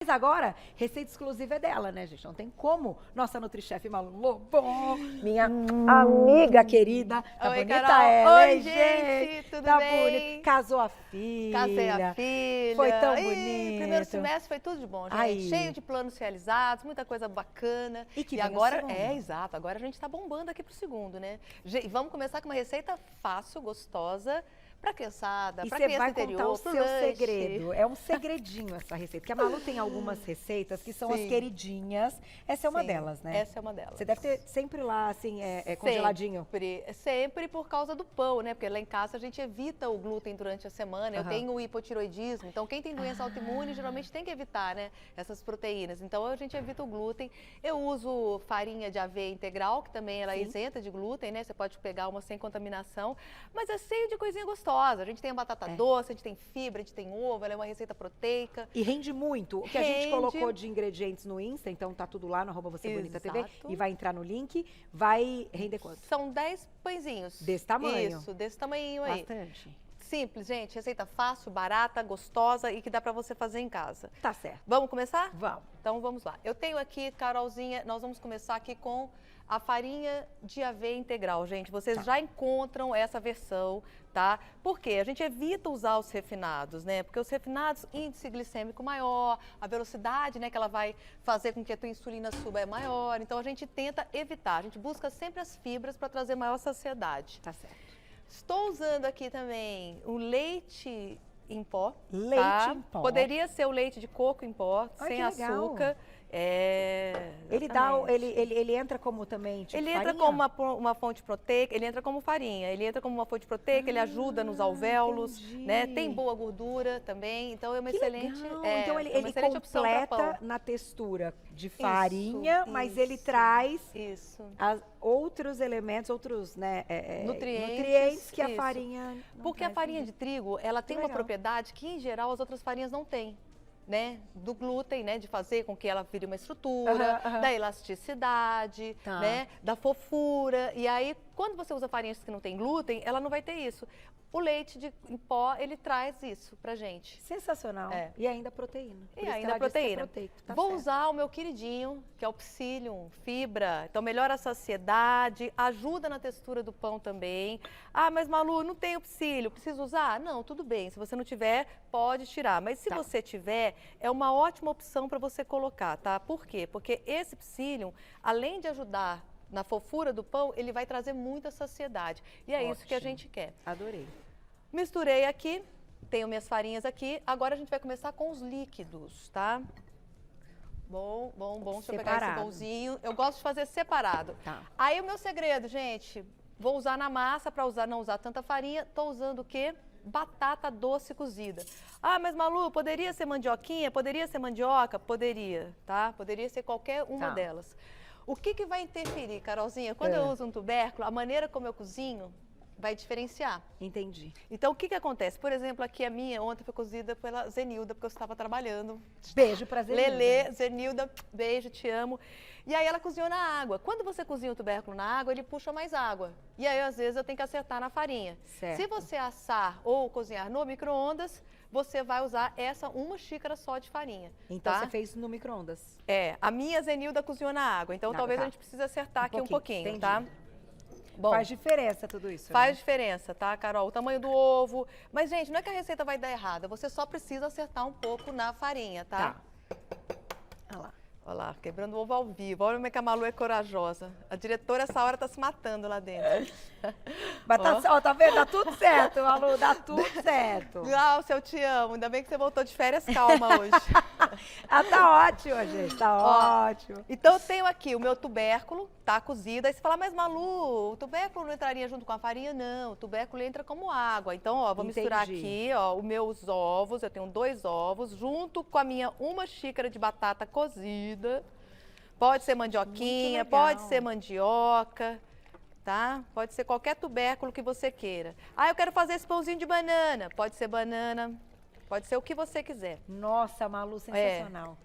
Mas agora, receita exclusiva é dela, né, gente? Não tem como. Nossa NutriChef Malu Lobo, minha amiga querida. Tá Oi, bonita Carol. ela, Oi, hein, gente, tudo tá bem? bonita. Casou a filha. Casei a filha. Foi tão Ih, bonito. Primeiro semestre foi tudo de bom, gente. Aí. Cheio de planos realizados, muita coisa bacana. E que E vem o agora, segundo. exato, agora a gente tá bombando aqui pro segundo, né? Vamos começar com uma receita fácil, gostosa, pra criançada, pra criança vai interior, contar o pro seu lanche. segredo. É um segredinho essa receita. Porque a Malu tem algumas receitas que são as Sim. queridinhas. Essa é uma Sim, delas, né? Essa é uma delas. Você deve ter sempre lá, assim, congeladinho. Sempre por causa do pão, né? Porque lá em casa a gente evita o glúten durante a semana. Eu tenho hipotiroidismo, então quem tem doença autoimune geralmente tem que evitar, né? Essas proteínas. Então a gente evita o glúten. Eu uso farinha de aveia integral, que também ela é isenta de glúten, né? Você pode pegar uma sem contaminação, mas é cheio de coisinha gostosa. A gente tem a batata doce, a gente tem fibra, a gente tem ovo, ela é uma receita proteica. E rende muito. O que a gente colocou de ingredientes no Insta, então tá tudo lá no @VocêBonitaTV e vai entrar no link, vai render quanto? São 10 pãezinhos. Desse tamanho? Isso, desse tamanhinho aí. Bastante. Simples, gente. Receita fácil, barata, gostosa e que dá pra você fazer em casa. Tá certo. Vamos começar? Vamos. Então vamos lá. Eu tenho aqui, Carolzinha, nós vamos começar aqui com a farinha de aveia integral, gente. Vocês já encontram essa versão, tá? Por quê? A gente evita usar os refinados, né? Porque os refinados, índice glicêmico maior, a velocidade, né, que ela vai fazer com que a tua insulina suba é maior. Então a gente tenta evitar. A gente busca sempre as fibras para trazer maior saciedade. Tá certo. Estou usando aqui também o leite em pó. Leite em pó. Poderia ser o leite de coco em pó, sem açúcar. Ele entra como também, tipo, ele entra farinha? como uma fonte proteica, ele entra como farinha, ele entra como uma fonte proteica, ele ajuda nos alvéolos, né? Tem boa gordura também, então é uma excelente, então ele opção para pão. completa na textura de farinha, mas ele traz outros elementos, outros, né, nutrientes que a farinha não Porque traz, a farinha de trigo, ela tem uma propriedade que em geral as outras farinhas não têm. Né, do glúten, né, de fazer com que ela vire uma estrutura, da elasticidade, né, da fofura. E aí, quando você usa farinhas que não tem glúten, ela não vai ter isso. O leite em pó, ele traz isso pra gente. Sensacional. E ainda proteína. E ainda proteína. Vou usar o meu queridinho, que é o psyllium, fibra. Então, melhora a saciedade, ajuda na textura do pão também. Ah, mas Malu, não tenho psyllium, preciso usar? Não, tudo bem. Se você não tiver, pode tirar. Mas se você tiver, é uma ótima opção para você colocar, tá? Por quê? Porque esse psyllium, além de ajudar na fofura do pão, ele vai trazer muita saciedade. E é isso que a gente quer. Adorei. Misturei aqui, tenho minhas farinhas aqui. Agora a gente vai começar com os líquidos, tá? Bom. Deixa eu pegar esse bolzinho. Eu gosto de fazer separado. Aí o meu segredo, gente, vou usar na massa para não usar tanta farinha. Tô usando o quê? Batata doce cozida. Ah, mas Malu, poderia ser mandioquinha? Poderia ser mandioca? Poderia, tá? Poderia ser qualquer uma delas. O que vai interferir, Carolzinha? Quando eu uso um tubérculo, a maneira como eu cozinho vai diferenciar. Entendi. Então, o que acontece? Por exemplo, aqui a minha ontem foi cozida pela Zenilda, porque eu estava trabalhando. Beijo pra Zenilda. Lelê, Zenilda, beijo, te amo. E aí ela cozinhou na água. Quando você cozinha o tubérculo na água, ele puxa mais água. E aí, às vezes, eu tenho que acertar na farinha. Certo. Se você assar ou cozinhar no micro-ondas, você vai usar uma xícara só de farinha. Então, você fez no micro-ondas. A minha Zenilda cozinhou na água. Então, talvez a gente precise acertar aqui um pouquinho, tá? Bom, faz diferença tudo isso, Faz diferença, tá, Carol? O tamanho do ovo. Mas, gente, não é que a receita vai dar errada. Você só precisa acertar um pouco na farinha, tá? Olha lá. Olha lá, quebrando o ovo ao vivo. Olha como é que a Malu é corajosa. A diretora, essa hora, tá se matando lá dentro. Mas tá vendo? Dá tudo certo, Malu, dá tudo certo. Glaucia, eu te amo. Ainda bem que você voltou de férias calma hoje. Tá ótimo, gente, tá ótimo. Então, eu tenho aqui o meu tubérculo, tá cozido. Aí você fala, mas Malu, o tubérculo não entraria junto com a farinha? Não, o tubérculo entra como água. Então, ó, vou misturar aqui, ó, os meus ovos. Eu tenho 2 ovos, junto com a minha 1 xícara de batata cozida. Pode ser mandioquinha, pode ser mandioca, tá? Pode ser qualquer tubérculo que você queira. Ah, eu quero fazer esse pãozinho de banana. Pode ser banana, pode ser o que você quiser. Nossa, Malu, sensacional.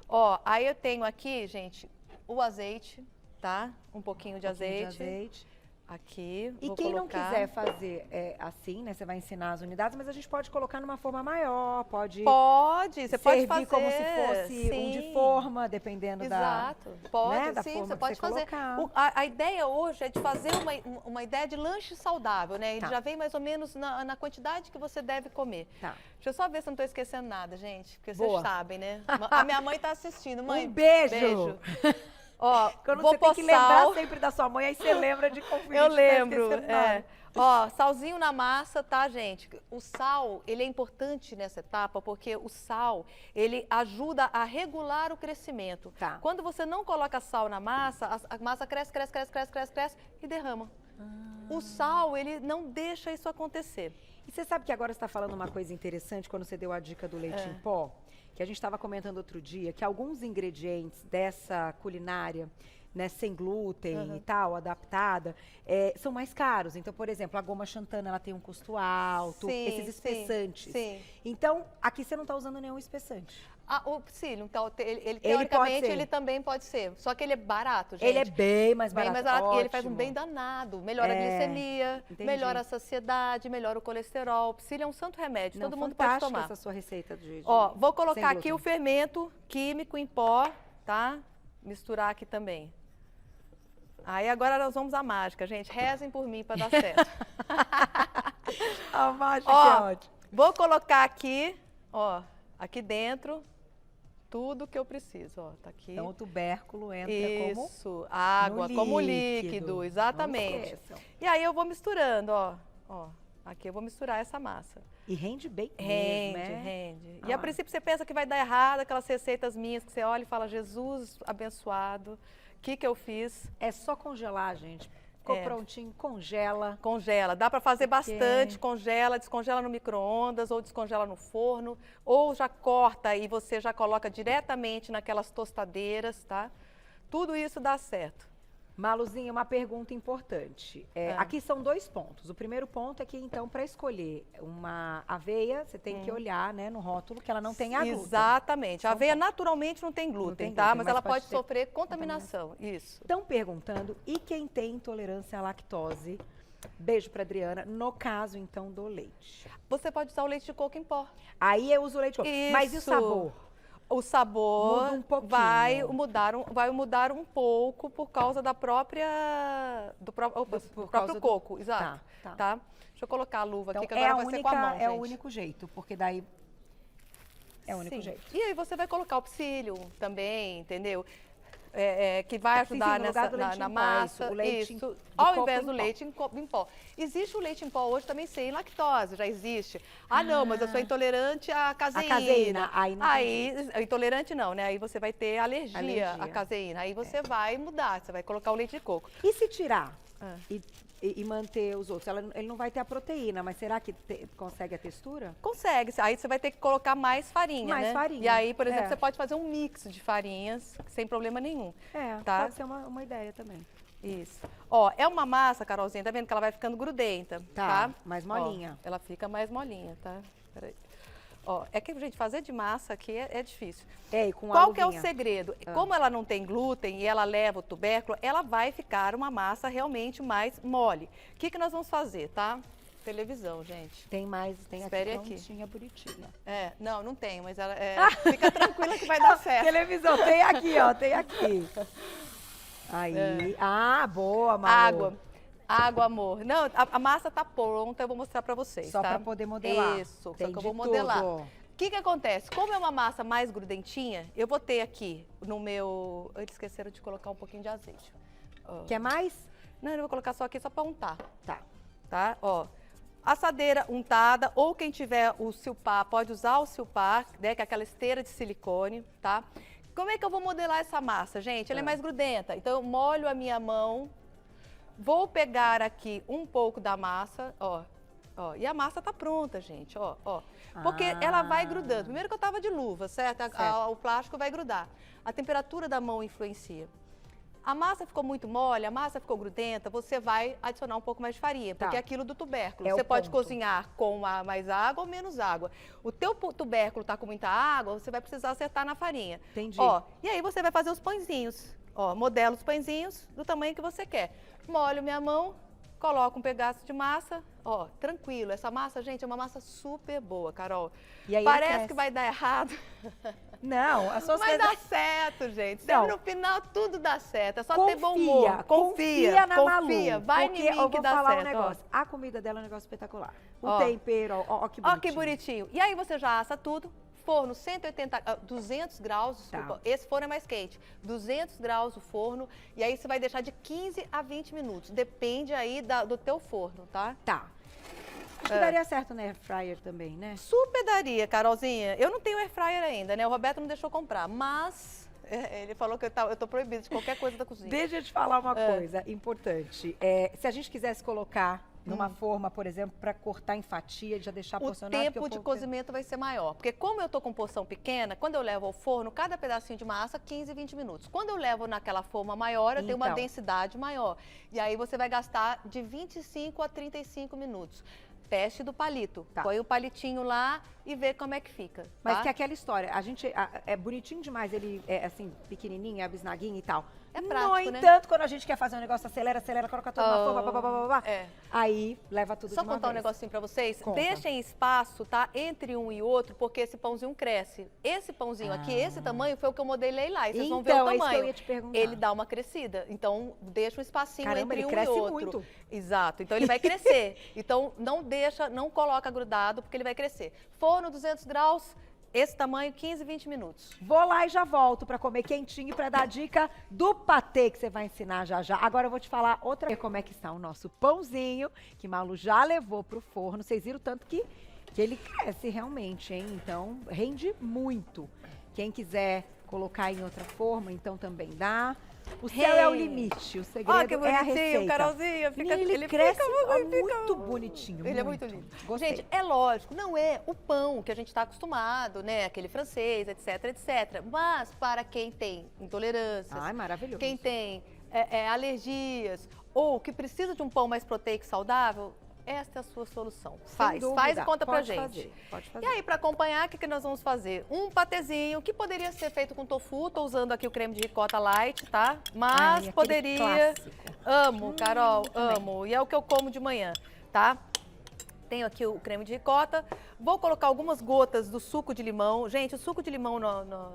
Ó, aí eu tenho aqui, gente, o azeite, tá? Um pouquinho de azeite. aqui. E quem não quiser fazer assim, né? Você vai ensinar as unidades, mas a gente pode colocar numa forma maior, você servir pode fazer como se fosse um de forma, dependendo Exato. Pode, da sim, forma você que pode você fazer. colocar. A ideia hoje é de fazer uma ideia de lanche saudável, né? Ele já vem mais ou menos na quantidade que você deve comer. Tá. Deixa eu só ver se eu não estou esquecendo nada, gente, porque Boa. vocês sabem, né? A minha mãe está assistindo. Mãe, um beijo! Ó, quando você tem que lembrar sempre da sua mãe, aí você lembra de conferir. Eu lembro, Ó, salzinho na massa, tá, gente? O sal, ele é importante nessa etapa, porque o sal, ele ajuda a regular o crescimento. Tá. Quando você não coloca sal na massa, a massa cresce e derrama. O sal, ele não deixa isso acontecer. E você sabe que agora você está falando uma coisa interessante, quando você deu a dica do leite em pó, que a gente estava comentando outro dia, que alguns ingredientes dessa culinária, né, sem glúten e tal, adaptada, são mais caros. Então, por exemplo, a goma xantana, ela tem um custo alto, esses espessantes. Sim. Então, aqui você não está usando nenhum espessante. O psyllium, então, teoricamente, ele também pode ser. Só que ele é barato, gente. Ele é bem mais barato. E ele faz um bem danado. Melhora a glicemia, melhora a saciedade, melhora o colesterol. O psyllium é um santo remédio, todo mundo pode tomar. Essa sua receita de Ó, vou colocar aqui o fermento químico em pó, tá? Misturar aqui também. Aí agora nós vamos à mágica, gente. Rezem por mim para dar certo. A mágica é ótima. Vou colocar aqui, ó, aqui dentro, tudo que eu preciso, ó, tá aqui. Então o tubérculo entra como água, como líquido, exatamente. E aí eu vou misturando, ó, aqui eu vou misturar essa massa. E rende bem mesmo, né? Rende. E a princípio você pensa que vai dar errado, aquelas receitas minhas que você olha e fala, Jesus abençoado, o que eu fiz? É só congelar, gente. Ficou prontinho, congela. Congela. Dá para fazer bastante, congela, descongela no micro-ondas ou descongela no forno, ou já corta e você já coloca diretamente naquelas tostadeiras, tá? Tudo isso dá certo. Maluzinha, uma pergunta importante. Aqui são 2 pontos. O primeiro ponto é que, então, para escolher uma aveia, você tem que olhar, né, no rótulo que ela não tem glúten. Exatamente. A aveia naturalmente não tem glúten, tá? Mas ela pode sofrer contaminação. Isso. Estão perguntando, e quem tem intolerância à lactose? Beijo para Adriana. No caso, então, do leite. Você pode usar o leite de coco em pó. Aí eu uso o leite de coco. Isso. Mas e o sabor? O sabor muda um pouquinho. vai mudar um pouco por causa do próprio coco, exato. Tá. Deixa eu colocar a luva aqui, que agora vai ser com a mão, gente. É o único jeito, porque daí é o único jeito. E aí você vai colocar o psyllium também, entendeu? Que vai ajudar na massa. O leite isso, ao invés do leite em pó. Existe o leite em pó hoje também sem lactose, já existe. Não, mas eu sou intolerante à caseína. Aí intolerante não, né? Aí você vai ter alergia à caseína. Aí você vai mudar, você vai colocar o leite de coco. E se tirar? E manter os outros. Ele não vai ter a proteína, mas será que consegue a textura? Consegue. Aí você vai ter que colocar mais farinha, mais farinha. E aí, por exemplo, você pode fazer um mix de farinhas sem problema nenhum. Tá? Pode ser uma ideia também. Isso. Ó, é uma massa, Carolzinha, tá vendo que ela vai ficando grudenta, tá? Mais molinha. Ó, ela fica mais molinha, tá? Peraí. Ó, é que, gente, fazer de massa aqui é difícil. E com Qual que é o segredo? Como ela não tem glúten e ela leva o tubérculo, ela vai ficar uma massa realmente mais mole. O que nós vamos fazer, tá? Televisão, gente. Tem Espere aqui prontinha, bonitinha. Não tem, mas ela fica tranquila que vai dar certo. Televisão, tem aqui, ó, tem aqui. Aí, boa, Malu. Água, amor. Não, a massa tá pronta, eu vou mostrar pra vocês, Só pra poder modelar. Isso, só que eu vou modelar. O que acontece? Como é uma massa mais grudentinha, eu vou ter aqui no meu... Eles esqueceram de colocar um pouquinho de azeite. Quer mais? Não, eu vou colocar só aqui só pra untar. Tá. Ó. Assadeira untada, ou quem tiver o silpar, pode usar o silpar, né, que é aquela esteira de silicone, tá? Como é que eu vou modelar essa massa, gente? Ela é mais grudenta, então eu molho a minha mão. Vou pegar aqui um pouco da massa, ó, e a massa tá pronta, gente, ó. Porque ela vai grudando. Primeiro que eu tava de luva, certo? O plástico vai grudar. A temperatura da mão influencia. A massa ficou muito mole, a massa ficou grudenta, você vai adicionar um pouco mais de farinha, porque é aquilo do tubérculo. Você pode cozinhar com mais água ou menos água. O teu tubérculo tá com muita água, você vai precisar acertar na farinha. Entendi. E aí você vai fazer os pãezinhos. Modela os pãezinhos do tamanho que você quer. Molho minha mão, coloca um pedaço de massa, ó, tranquilo. Essa massa, gente, é uma massa super boa, Carol. E aí parece que vai dar errado. Não, as suas Mas dá certo, gente. Sempre no final tudo dá certo. É só ter bom humor. Confia na Malu. Vai em mim que dá certo. Um negócio. A comida dela é um negócio espetacular. O tempero, ó que bonitinho. Ó que bonitinho. E aí você já assa tudo. Forno 200 graus, desculpa, esse forno é mais quente, 200 graus o forno, e aí você vai deixar de 15 a 20 minutos, depende aí do teu forno, tá? Tá. Acho que daria certo na air fryer também, né? Super daria, Carolzinha. Eu não tenho air fryer ainda, né? O Roberto não deixou comprar, mas ele falou que eu tô proibido de qualquer coisa da cozinha. Deixa eu te falar uma coisa importante. Se a gente quisesse colocar numa forma, por exemplo, para cortar em fatia e já deixar porcionado. O tempo de cozimento vai ser maior. Porque como eu tô com porção pequena, quando eu levo ao forno, cada pedacinho de massa, 15, 20 minutos. Quando eu levo naquela forma maior, eu tenho uma densidade maior. E aí você vai gastar de 25 a 35 minutos. Teste do palito. Põe o palitinho lá e vê como é que fica. Mas que é aquela história, é bonitinho demais, ele é assim, pequenininho, é bisnaguinho e tal. É prático, no entanto, quando a gente quer fazer um negócio, acelera, coloca tudo na forma, aí leva tudo de uma vez. Só contar um negocinho pra vocês? Conta. Deixem espaço, tá? Entre um e outro, porque esse pãozinho cresce. Esse pãozinho aqui, esse tamanho, foi o que eu modelei lá. E vocês vão ver o tamanho. Isso que eu ia te perguntar. Ele dá uma crescida. Então, deixa um espacinho entre um e outro. Ele cresce muito. Exato. Então, ele vai crescer. Então, não coloca grudado, porque ele vai crescer. Forno 200 graus. Esse tamanho, 15, 20 minutos. Vou lá e já volto para comer quentinho e para dar a dica do patê que você vai ensinar já já. Agora eu vou te falar outra coisa, como é que está o nosso pãozinho, que Malu já levou pro forno. Vocês viram tanto que ele cresce realmente, hein? Então, rende muito. Quem quiser colocar em outra forma, então também dá. O céu é o limite, o segredo é a receita. Carolzinha, ele cresce muito bonitinho. Ele é muito lindo. Gostei. Gente, é lógico, não é o pão que a gente está acostumado, né? Aquele francês, etc, etc. Mas para quem tem intolerâncias, maravilhoso. Quem tem alergias ou que precisa de um pão mais proteico e saudável, esta é a sua solução. Faz e conta pra gente. Pode fazer. E aí, para acompanhar, o que nós vamos fazer? Um patezinho, que poderia ser feito com tofu. Tô usando aqui o creme de ricota light, tá? Mas poderia... Amo, Carol, amo. E é o que eu como de manhã, tá? Tenho aqui o creme de ricota. Vou colocar algumas gotas do suco de limão. Gente, o suco de limão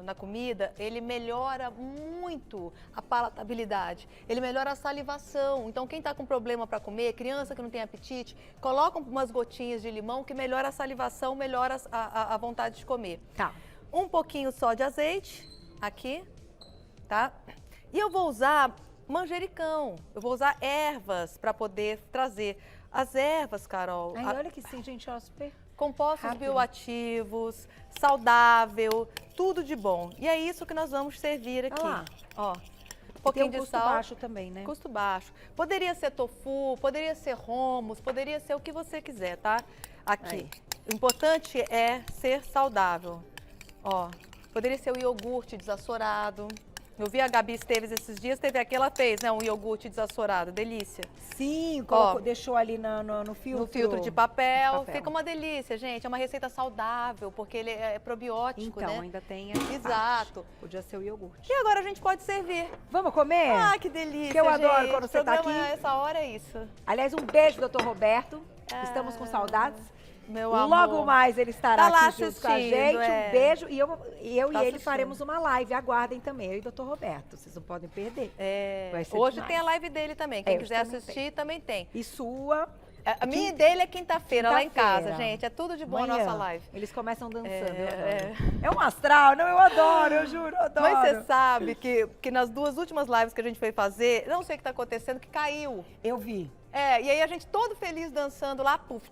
na comida, ele melhora muito a palatabilidade. Ele melhora a salivação. Então, quem está com problema para comer, criança que não tem apetite, coloca umas gotinhas de limão que melhora a salivação, melhora a vontade de comer. Tá. Um pouquinho só de azeite, aqui, tá? E eu vou usar manjericão. Eu vou usar ervas para poder trazer... As ervas, Carol. Olha que sim, gente, ó, super compostos bioativos, saudável, tudo de bom. E é isso que nós vamos servir aqui. Ó, um pouquinho de sal. Custo baixo também, né? Custo baixo. Poderia ser tofu, poderia ser hummus, poderia ser o que você quiser, tá? Aqui. O importante é ser saudável. Ó, poderia ser o iogurte desassorado. Eu vi a Gabi Esteves esses dias, teve aqui, ela fez, né, um iogurte desassorado, delícia. Sim, deixou ali no filtro. No filtro de papel. Fica uma delícia, gente, é uma receita saudável, porque ele é probiótico, né? Então, ainda tem essa Exato. parte. Podia ser o iogurte. E agora a gente pode servir. Vamos comer? Ah, que delícia, que eu adoro quando você tá aqui. Essa hora é isso. Aliás, um beijo, doutor Roberto. Estamos com saudades. Meu amor. Logo mais ele estará lá aqui junto com a gente. Um beijo. E eu e ele faremos uma live. Aguardem também. Eu e o doutor Roberto. Vocês não podem perder. Hoje tem a live dele também. Quem quiser assistir também tem. E sua? A minha dele é quinta-feira, lá em casa, gente. É tudo de bom a nossa live. Eles começam dançando. É um astral, não? Eu adoro, eu juro, eu adoro. Mas você sabe que nas duas últimas lives que a gente foi fazer, não sei o que está acontecendo, que caiu. Eu vi. E aí a gente todo feliz dançando lá, puf,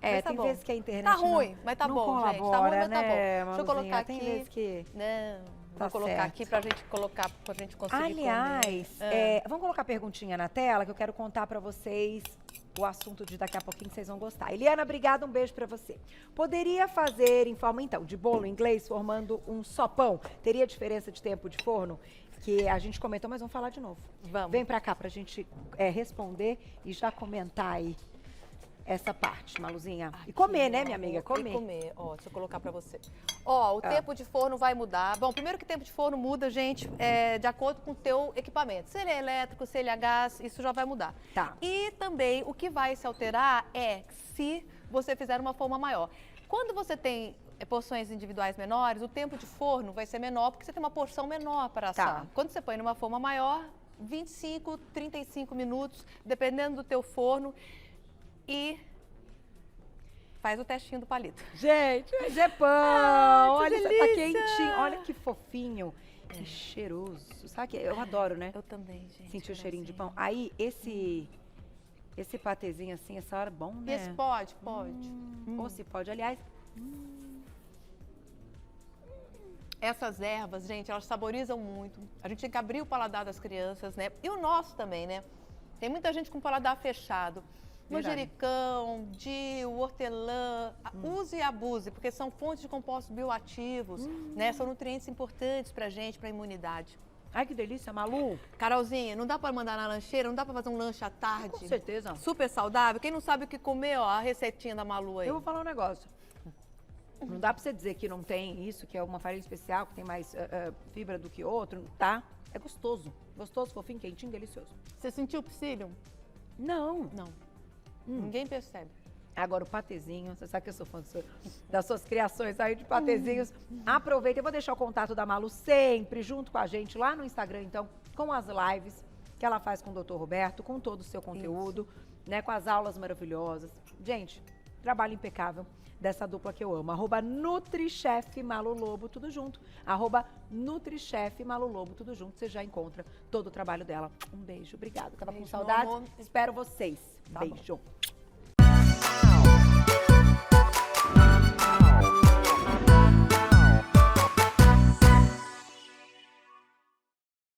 falei, tem vezes que a internet tá ruim, mas tá bom, colabora, gente. Tá ruim, mas né, tá bom. Deixa eu Maluzinha, colocar tem aqui. Vezes que... Vou colocar aqui pra gente colocar, pra gente conseguir Aliás, vamos colocar a perguntinha na tela que eu quero contar pra vocês o assunto de daqui a pouquinho que vocês vão gostar. Eliana, obrigada, um beijo pra você. Poderia fazer em forma, então, de bolo inglês, formando um só pão? Teria diferença de tempo de forno? Que a gente comentou, mas vamos falar de novo. Vamos. Vem pra cá pra gente responder e já comentar aí. essa parte, Maluzinha. Aqui, e comer, né, minha amiga? Comer. E comer. Ó, deixa eu colocar pra você. Ó, o tempo de forno vai mudar. Bom, primeiro que o tempo de forno muda, gente, de acordo com o teu equipamento. Se ele é elétrico, se ele é gás, isso já vai mudar. Tá. E também o que vai se alterar é se você fizer uma forma maior. Quando você tem porções individuais menores, o tempo de forno vai ser menor, porque você tem uma porção menor para assar. Tá. Quando você põe numa forma maior, 25, 35 minutos, dependendo do teu forno. E faz o testinho do palito. Gente, mas é pão. Olha, delícia. tá quentinho. Olha que fofinho. Que cheiroso. Sabe que eu adoro, né? Eu também, gente. Sentir o cheirinho de pão. Aí, esse patezinho assim, essa hora é bom, né? Esse pode. Ou se pode, aliás. Essas ervas, gente, elas saborizam muito. A gente tem que abrir o paladar das crianças, né? E o nosso também, né? Tem muita gente com o paladar fechado. Manjericão, DIU, hortelã, use e abuse, porque são fontes de compostos bioativos, né? São nutrientes importantes pra gente, pra imunidade. Ai, que delícia, Malu. Carolzinha, não dá pra mandar na lancheira, não dá pra fazer um lanche à tarde? Com certeza. Super saudável. Quem não sabe o que comer, ó, a receitinha da Malu aí. Eu vou falar um negócio. Não dá pra você dizer que não tem isso, que é uma farinha especial, que tem mais fibra do que outro, tá? É gostoso. Gostoso, fofinho, quentinho, delicioso. Você sentiu o psyllium? Não. Não. Ninguém percebe. Agora o patezinho, você sabe que eu sou fã das suas criações aí de patezinhos. Aproveita, eu vou deixar o contato da Malu sempre junto com a gente lá no Instagram, então, com as lives que ela faz com o Dr. Roberto, com todo o seu conteúdo, né, com as aulas maravilhosas. Gente, trabalho impecável dessa dupla que eu amo. @NutriChef Malu Lobo, tudo junto. @NutriChef Malu Lobo, tudo junto. Você já encontra todo o trabalho dela. Um beijo, obrigada. Tava com saudade. Espero vocês. Beijo.